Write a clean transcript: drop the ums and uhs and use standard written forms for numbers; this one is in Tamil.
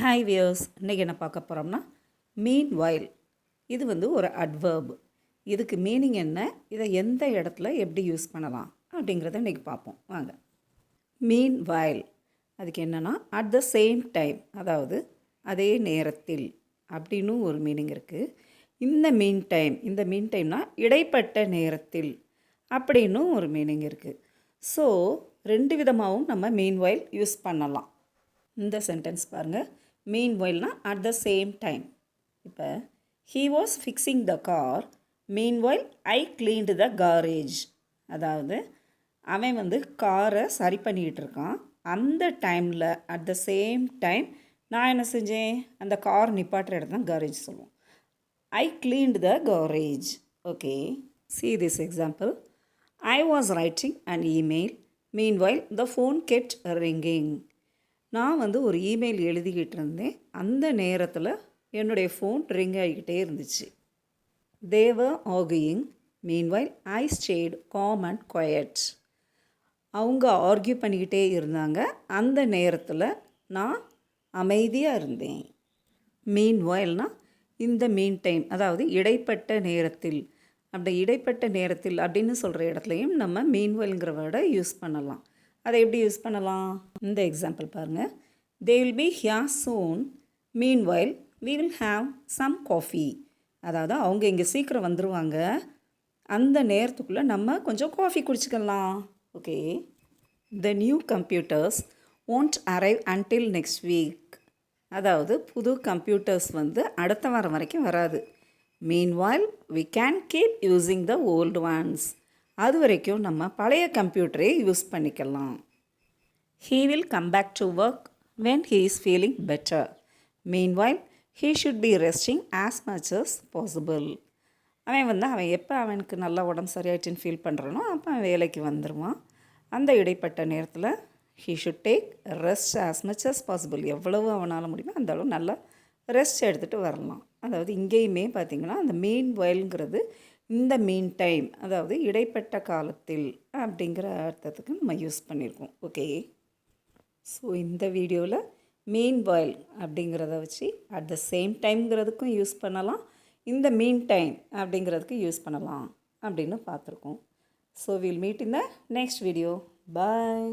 ஹாய் வியர்ஸ், இன்றைக்கி என்ன பார்க்க போகிறோம்னா மீன் வைல். இது ஒரு அட்வர்ப். இதுக்கு மீனிங் என்ன, இதை எந்த இடத்துல எப்படி யூஸ் பண்ணலாம் அப்படிங்கிறத இன்றைக்கி பார்ப்போம் வாங்க. மீன் வைல் அதுக்கு என்னென்னா அட் த சேம் டைம், அதாவது அதே நேரத்தில் அப்படின்னு ஒரு மீனிங் இருக்குது. இந்த மீன் டைம்னா இடைப்பட்ட நேரத்தில் அப்படின்னு ஒரு மீனிங் இருக்குது. ஸோ ரெண்டு விதமாகவும் நம்ம மீன் வைல் யூஸ் பண்ணலாம். இந்த சென்டென்ஸ் பாருங்கள். மீன் வைல்னா அட் த சேம் டைம். இப்போ he was fixing the car mean while I cleaned the garage. அதாவது அவன் காரை சரி பண்ணிக்கிட்டு இருக்கான். அந்த டைமில் அட் த சேம் டைம் நான் என்ன செஞ்சேன், அந்த கார் நிப்பாட்டுற இடத்துல தான் காரேஜ் சொல்லுவோம். I cleaned the garage. Okay, see this example. I was writing an email. Meanwhile, the phone kept ringing. நான் ஒரு இமெயில் எழுதிக்கிட்டு இருந்தேன். அந்த நேரத்தில் என்னுடைய ஃபோன் ரிங் ஆகிக்கிட்டே இருந்துச்சு. They were arguing. Meanwhile, I stayed calm and quiet. அவங்க ஆர்கியூ பண்ணிக்கிட்டே இருந்தாங்க. அந்த நேரத்தில் நான் அமைதியாக இருந்தேன். மீன்வைல்னால் இந்த மீன் டைம், அதாவது இடைப்பட்ட நேரத்தில். அப்படி இடைப்பட்ட நேரத்தில் அப்படின்னு சொல்கிற இடத்துலையும் நம்ம மீன்வைல்ங்கிற வேர்டை யூஸ் பண்ணலாம். அதை எப்படி யூஸ் பண்ணலாம், இந்த எக்ஸாம்பிள் பாருங்கள். They will be here soon. Meanwhile we will have some coffee. அதாவது அவங்க இங்கே சீக்கிரம் வந்துடுவாங்க. அந்த நேரத்துக்குள்ளே நம்ம கொஞ்சம் காஃபி குடிச்சிக்கலாம். Okay. The new computers won't arrive until next week. அதாவது புது கம்ப்யூட்டர்ஸ் அடுத்த வாரம் வரைக்கும் வராது. Meanwhile we can keep using the old ones. அது வரைக்கும் நம்ம பழைய கம்ப்யூட்டரை யூஸ் பண்ணிக்கலாம். He will come back to work when he is feeling better. Meanwhile, he should be resting as much as possible. அவன் எப்போ அவனுக்கு நல்லா உடம்பு சரியாயிடுச்சுன்னு ஃபீல் பண்ணுறானோ அப்போ அவன் வேலைக்கு வந்துடுவான். அந்த இடைப்பட்ட நேரத்தில் he should take rest as much as possible. எவ்வளவு அவனால் முடியுமோ அந்த அளவு நல்லா ரெஸ்ட் எடுத்துகிட்டு வரலாம். அதாவது இங்கேயுமே பார்த்திங்கன்னா அந்த மீன் வைல்ங்கிறது இந்த மீன் டைம், அதாவது இடைப்பட்ட காலத்தில் அப்படிங்கிற அர்த்தத்துக்கு நம்ம யூஸ் பண்ணியிருக்கோம். ஓகே. ஸோ இந்த வீடியோவில் மீன் வைல் அப்படிங்கிறத வச்சு அட் த சேம் டைம்ங்கிறதுக்கும் யூஸ் பண்ணலாம், இந்த மீன் டைம் அப்படிங்கிறதுக்கு யூஸ் பண்ணலாம் அப்படின்னு பார்த்துருக்கோம். So will meet in the next video. Bye.